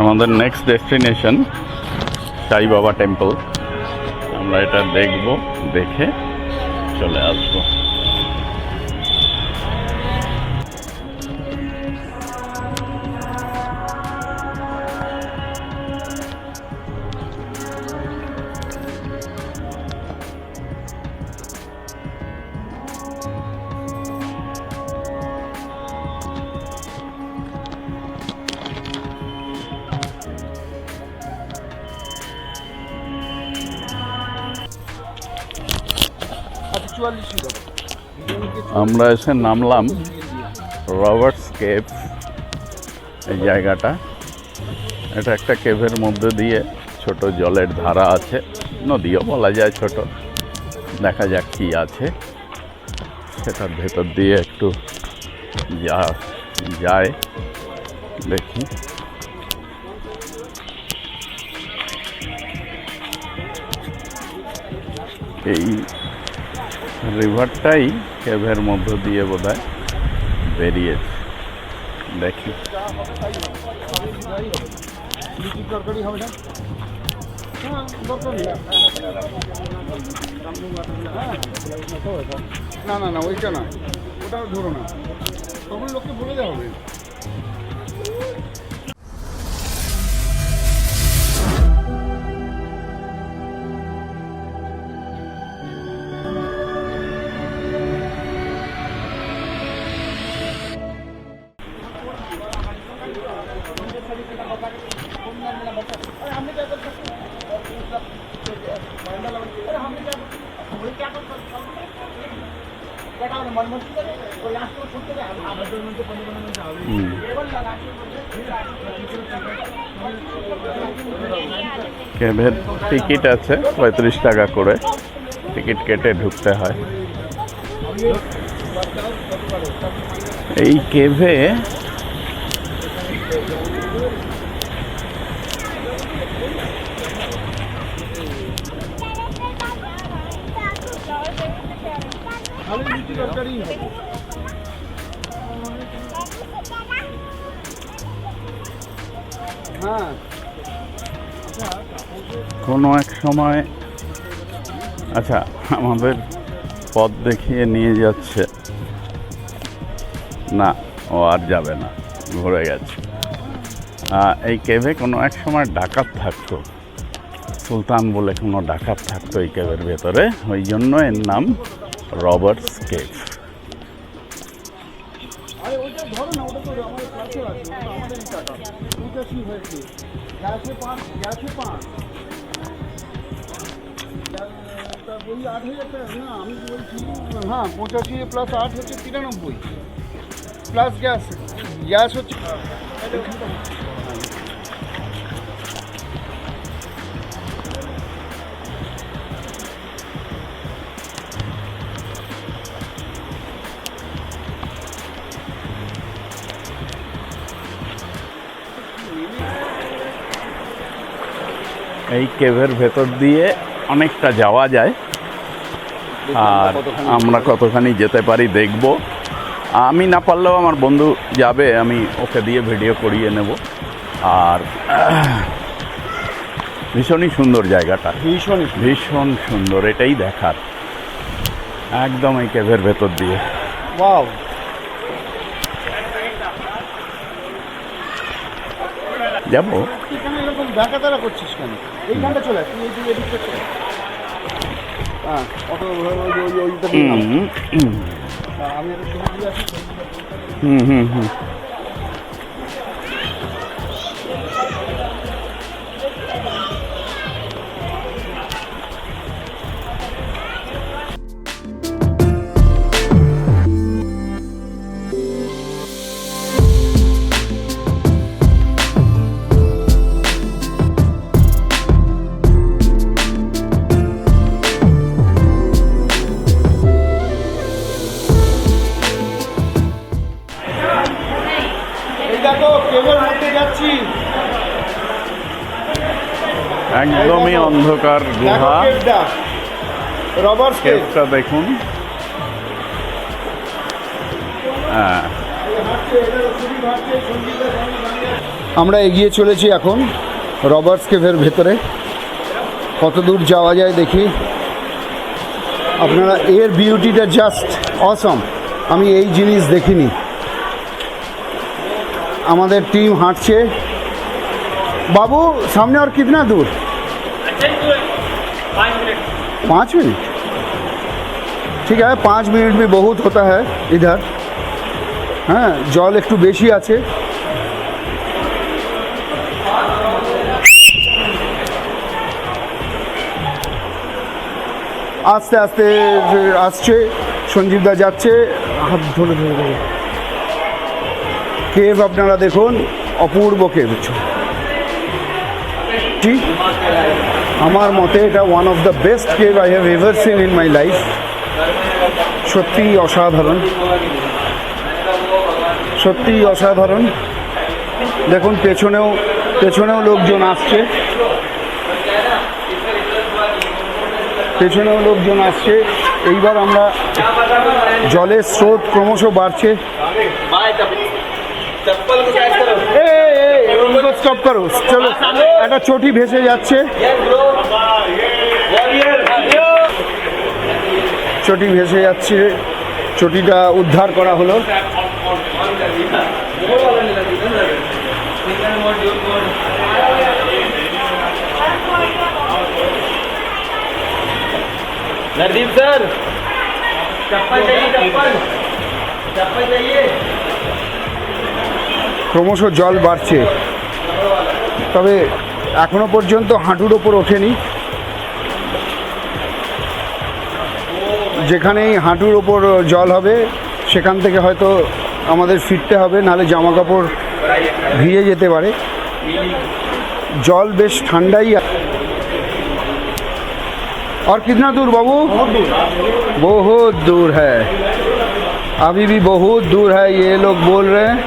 আমাদের next destination সাই বাবা temple. আমরা এটা দেখব, দেখে চলে আসবো। আমরা এসে নামলাম রবার্টস কেভ। এই জায়গাটা, এটা একটা কেভের মধ্যে দিয়ে ছোট জলের ধারা আছে, নদীও বলা যায় ছোট। দেখা যাক কি আছে, সেটার ভেতর দিয়ে একটু যায় দেখি। এই রিভারটাই কেভের মধ্য দিয়ে বোধহয় বেরিয়েছে, দেখি। না না না, ওইটা না, ওটা ধরো না, তখন লোককে বলে দেওয়া হবে। কেভের টিকিট আছে 35 টাকা করে, টিকিট কেটে ঢুকতে হয়। এই কেভে কোনো এক সময়, আচ্ছা, আমাদের পথ দেখিয়ে নিয়ে যাচ্ছে না, ও আর যাবে না, ঘুরে গেছে। এই কেভে কোনো এক সময় ডাকাত থাকতো, সুলতান বলে কোনো ডাকাত থাকতো এই কেভের ভেতরে, ওই জন্য এর নাম রবার্টস কেভ। হ্যাঁ, 85 প্লাস 8 হচ্ছে 93, প্লাস গ্যাস হচ্ছে। এই কেভের ভেতর দিয়ে অনেকটা যাওয়া যায়, আর আমরা কতখানি যেতে পারি দেখব। আমি না পারলেও আমার বন্ধু যাবে, আমি ওকে দিয়ে ভিডিও করিয়ে নেব। আর ভীষণই সুন্দর জায়গাটা, ভীষণ সুন্দর, এটাই দেখার একদম এই কেভের ভেতর দিয়ে। ওয়াও, যাবো। এখানে এরকম দেখা করছিস কেন? এইখানটা চলে তুই, এই এদিকটা চলে। হ্যাঁ, অত ওইটা দিয়ে আমি একটা ছবি দিয়ে আসি। একদমই অন্ধকার গুহা, রবার্টস কেভটা দেখুন। হ্যাঁ, আমরা এগিয়ে চলেছি এখন রবার্টস কেভের ভেতরে। কত দূর যাওয়া যায় দেখি। আপনারা এর বিউটিটা জাস্ট অসম। আমি এই জিনিস দেখিনি। আমাদের टीम হাঁটছে। बाबू सामने और कितना दूर? 5 मिनट। ठीक है, 5 मिनट भी बहुत होता है इधर। हाँ, जल একটু বেশি আছে। আস্তে আস্তে আসছে, সঞ্জীবদা যাচ্ছে, হাত ধরে ধরে ধরে। কেভ আপনারা দেখুন, অপূর্ব কেভ। ঠিক আমার মতে এটা one of the best cave I have ever seen in my life. সত্যিই অসাধারণ, সত্যিই অসাধারণ। দেখুন পেছনেও লোকজন আসছে, পেছনেও লোকজন আসছে। এইবার আমরা জলের স্রোত ক্রমশ বাড়ছে। স্টপ করো, চলো। একটা চটি ভেসে যাচ্ছে, চটি ভেসে যাচ্ছে। চটিটা উদ্ধার করা হলো। नरदीप सर, चप्पल चाहिए, चप्पल चाहिए। ক্রমশ জল বাড়ছে, তবে এখনো পর্যন্ত হাঁটুর ওপর ওঠেনি। যেখানেই হাঁটুর ওপর জল হবে সেখান থেকে হয়তো আমাদের ফিরতে হবে, নাহলে জামা কাপড় ভিজে যেতে পারে। জল বেশ ঠান্ডাই। और कितना दूर बाबू? बहुत दूर है, अभी भी बहुत दूर है ये लोग बोल रहे हैं।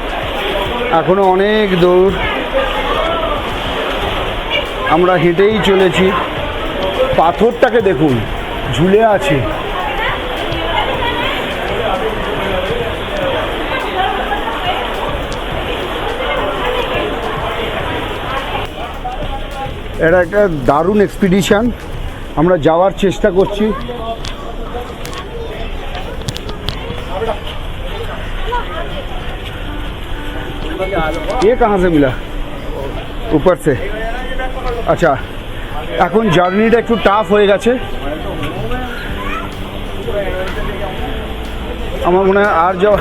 এখনো অনেক দূর। আমরা হেঁটেই চলেছি। পাথরটাকে দেখুন, ঝুলে আছে। এটা একটা দারুণ এক্সপিডিশন। আমরা যাওয়ার চেষ্টা করছি। ये कहाँ से मिला? ऊपर से। अच्छा, এখন জার্নিটা একটু টাফ হয়ে গেছে। আমার মনে হয় আর যাওয়া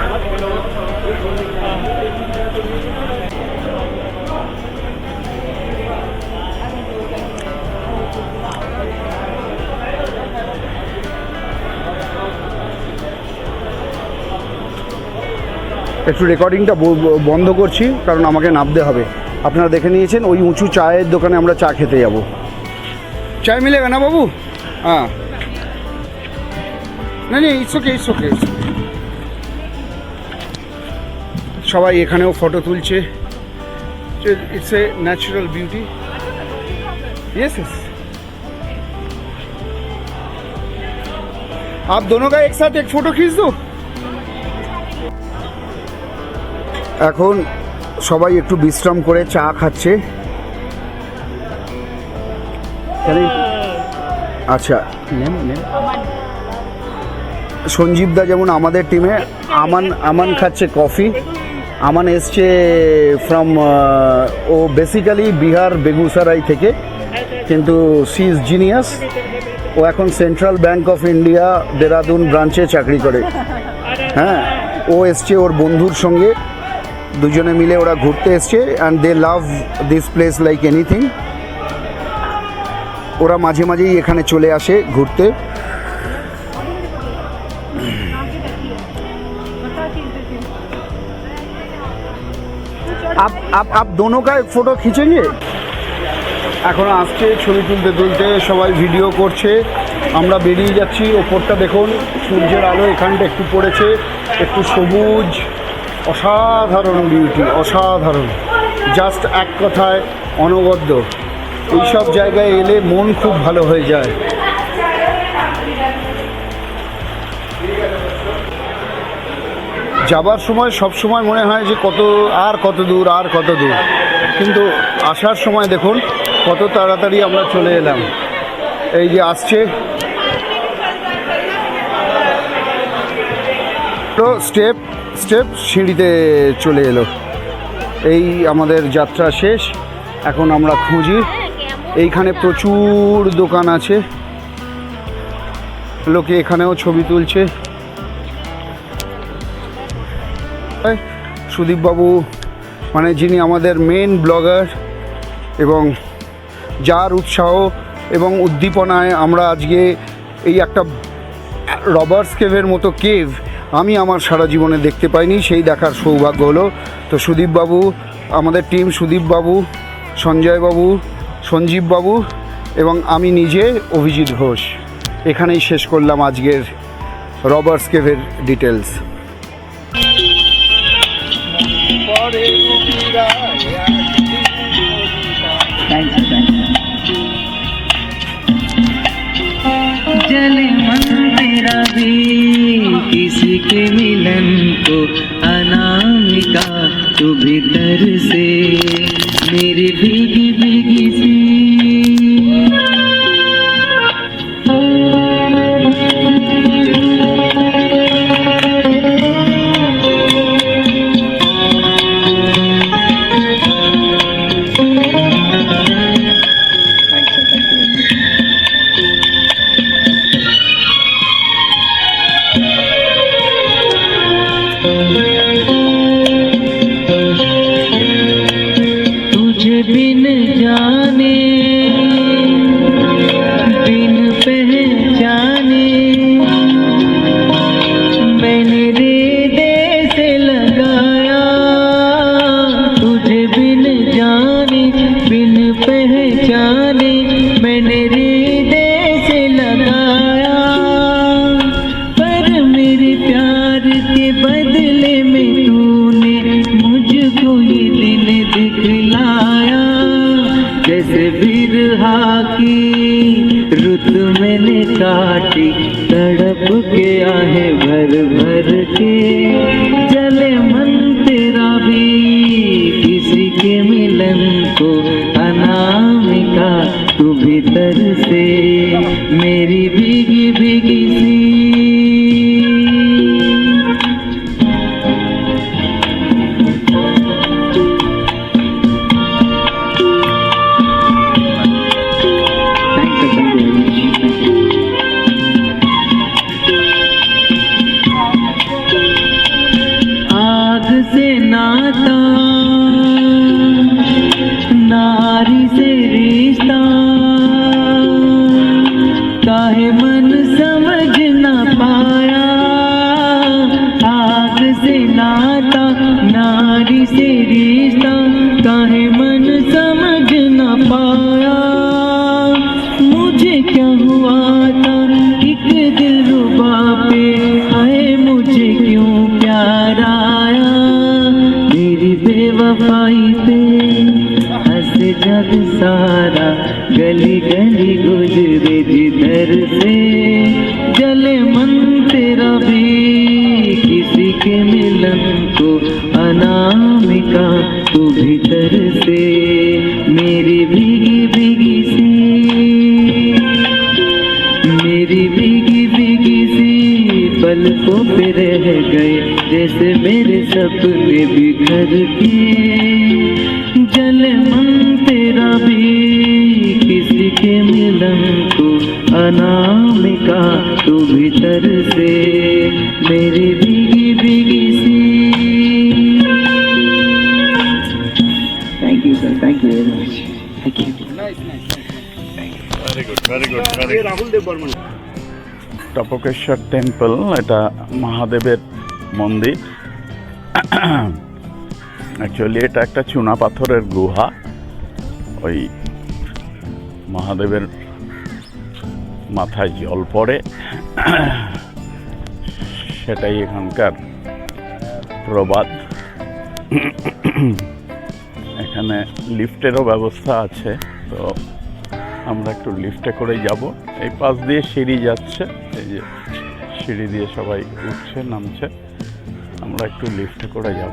একটু রেকর্ডিংটা বন্ধ করছি, কারণ আমাকে নামতে হবে। আপনারা দেখে নিয়েছেন ওই উঁচু চায়ের দোকানে আমরা চা খেতে যাব। চায় মিলেগা না বাবু? হ্যাঁ, না না, ইটস ওকে, ইটস ওকে। সবাই এখানেও ফটো তুলছে। It's a natural beauty. Yes yes, आप दोनों का एक साथ एक फोटो खींच दो। এখন সবাই একটু বিশ্রাম করে চা খাচ্ছে। আচ্ছা, সঞ্জীবদা যেমন আমাদের টিমে, আমান খাচ্ছে কফি। আমান এসছে ফ্রম, ও বেসিক্যালি বিহার বেগুসরাই থেকে, কিন্তু সি ইজ জিনিয়াস। ও এখন Central Bank of India Dehradun ব্রাঞ্চে চাকরি করে। হ্যাঁ, ও এসছে ওর বন্ধুর সঙ্গে, দুজনে মিলে ওরা ঘুরতে এসছে। And they love this place like anything. ওরা মাঝে মাঝেই এখানে চলে আসে ঘুরতে। आप दोनों का एक फोटो खींचेंगे? এখন আসছে, ছবি তুলতে তুলতে সবাই ভিডিও করছে। আমরা বেরিয়ে যাচ্ছি। ওপরটা দেখুন, সূর্যের আলো এখানটা একটু পড়েছে, একটু সবুজ। অসাধারণ বিউটি, অসাধারণ। জাস্ট এক কথায় অনবদ্য। এইসব জায়গায় এলে মন খুব ভালো হয়ে যায়। যাবার সময় সব সময় মনে হয় যে কত দূর, আর কত দূর। কিন্তু আসার সময় দেখুন কত তাড়াতাড়ি আমরা চলে এলাম। এই যে আসছে তো স্টেপ স্টেপ সিঁড়িতে চলে এলো। এই আমাদের যাত্রা শেষ। এখন আমরা খুঁজি, এইখানে প্রচুর দোকান আছে, লোকে এখানেও ছবি তুলছে। সুদীপবাবু মানে যিনি আমাদের মেন ব্লগার এবং যার উৎসাহ এবং উদ্দীপনায় আমরা আজকে এই একটা রবার্স কেভের মতো কেভ আমি আমার সারা জীবনে দেখতে পাইনি, সেই দেখার সৌভাগ্য হলো। তো সুদীপবাবু, আমাদের টিম সুদীপবাবু, সঞ্জয়বাবু, সঞ্জীববাবু এবং আমি নিজে অভিজিৎ ঘোষ এখানেই শেষ করলাম আজকের রবার্স কেভের ডিটেলস। जले मन तेरा भी किसी के मिलन को अनामिका तू भीतर से मेरी भीगी भीगी सी तुझे बिन जाने बिन पहचाने मैंने हृदय से लगाया, तुझे बिन जाने बिन पहचाने मैंने हृदय से लगाया, पर मेरे प्यार के बदले में तूने मुझको ये दिन दिखलाया। जैसे बिरहा की रुत मैंने काटी तड़प के आहे भर भर के, जले मन तेरा भी किसी के मिलन को अनामिका तू भीतर से मेरी भीगी भीगी सी। आग से नाता नारी से रिश्ता काहे मन समझ न पाया, आग से नाता नारी से रिश्ता काहे मन समझ न पाया। मुझे क्या हुआ था एक दिलरुबा पे, हाय मुझे क्यों प्यार आया, मेरी बेवफाई पे हंस जग सारा गली गली गुजरे जिधर से, जले मन तेरा भी किसी के मिलन को अनामिका तू भीतर से मेरी भीगी भीगी सी, मेरी भीगी भीगी सी पलकों पे रह गए जैसे मेरे सपने बिखर के, जले मन तेरा भी किसी के मिलन को अनामिका तू भीतर से मेरी भीगी भीगी सी। Thank you sir, thank you very much, thank you. Very good very good very good. Rahul Dev Burman. Tapkeshwar temple, এটা মহাদেবের মন্দির। অ্যাকচুয়ালি এটা একটা চুনা পাথরের গুহা, ওই মহাদেবের মাথায় জল পড়ে, সেটাই এখানকার প্রবাদ। এখানে লিফটেরও ব্যবস্থা আছে, তো আমরা একটু লিফটে করেই যাব। এই পাশ দিয়ে সিঁড়ি যাচ্ছে, এই যে সিঁড়ি দিয়ে সবাই উঠছে নামছে, আমরা একটু লিফটে করে যাব।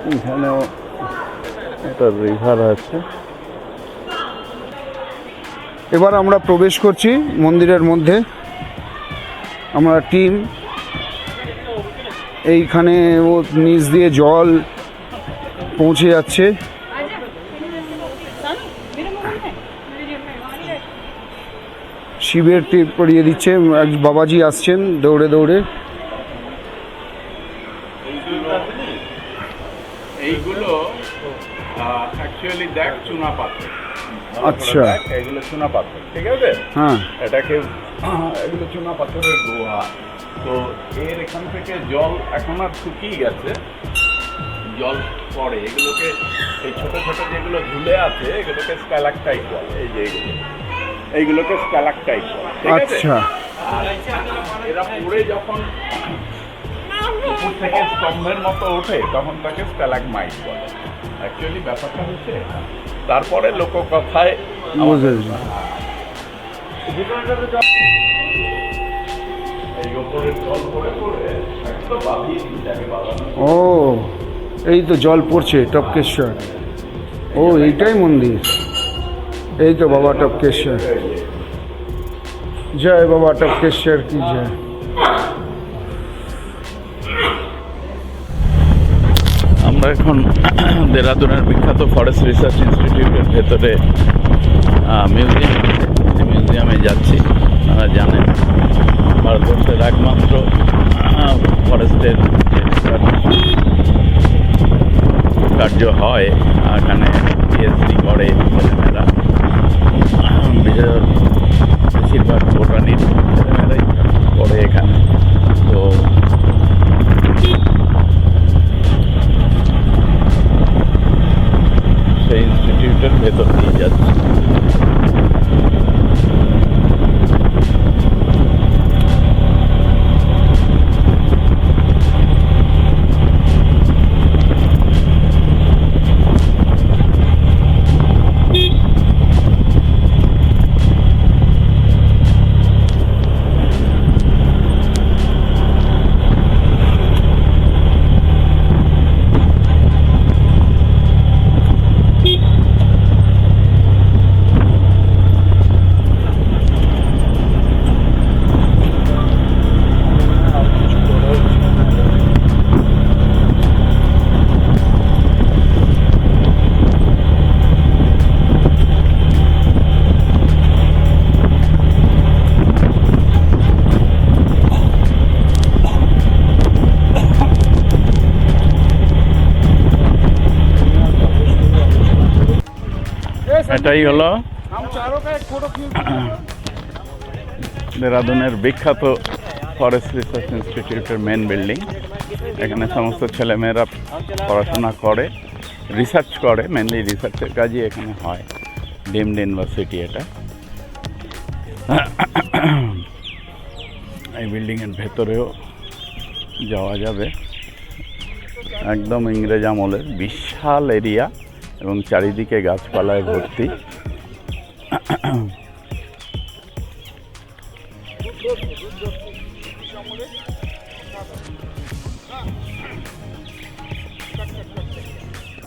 এখানেও একটা রিভার আছে। এবার আমরা প্রবেশ করছি মন্দিরের মধ্যে। আমরা টিম এইখানে ও নিচ দিয়ে জল পৌঁছে যাচ্ছে। শিবের টিপ পরিয়ে দিচ্ছে, এক বাবাজি আসছেন দৌড়ে দৌড়ে। এইগুলো অ্যাকচুয়ালি দেখ চুনা পাথর। আচ্ছা, এগুলো চুনা পাথর, ঠিক আছে? হ্যাঁ, এটাকে এগুলো চুনা পাথরের গুহা। তো এর এখান থেকে জল এখন আর শুকিয়ে গেছে, জল পড়ে। এগুলোকে এই ছোট ছোট যেগুলো ঝুলে আছে এগুলোকে স্ট্যালাকটাইট বলে। এই যে এইগুলোকে স্ট্যালাকটাইট বলে, ঠিক আছে? আচ্ছা, আর এরা পড়ে যখন উপর থেকে স্তম্ভের মতো ওঠে তখন তাকে স্ট্যালাগমাইট বলে। অ্যাকচুয়ালি ব্যাপারটা হচ্ছে তারপরে লোককথায় বুঝেছি। এই ওপরের জল পড়ে পড়ে একদম বাঁধিয়ে দিটাকে বাঁধানো। ও, এই তো জল পড়ছে টপকেশ্বর। ও, এইটাই মন্দির। এই তো বাবা টপকেশ্বর। জয় বাবা টপকেশ্বর কি জয়। আমরা এখন দেরাদুনের বিখ্যাত ফরেস্ট রিসার্চ ইনস্টিটিউটের ভেতরে মিউজিয়াম আছে, মিউজিয়ামে যাচ্ছি। আপনারা জানেন ভারতবর্ষের একমাত্র ফরেস্টের কার্য হয় এখানে। পিএইচডি করে ছেলেমেয়েরা, বেশিরভাগ বোটানির ছেলেমেয়েরাই পড়ে এখানে। তো সেই ইনস্টিটিউটের ভেতর দিয়ে যাচ্ছি। এটাই হলো দেরাদুনের বিখ্যাত ফরেস্ট রিসার্চ ইনস্টিটিউটের মেন বিল্ডিং। এখানে সমস্ত ছেলেমেয়েরা পড়াশোনা করে, রিসার্চ করে। মেনলি রিসার্চের কাজই এখানে হয়। ডিমড ইউনিভার্সিটি এটা। এই বিল্ডিংয়ের ভেতরেও যাওয়া যাবে। একদম ইংরেজ আমলের বিশাল এরিয়া এবং চারিদিকে গাছপালায় ভর্তি।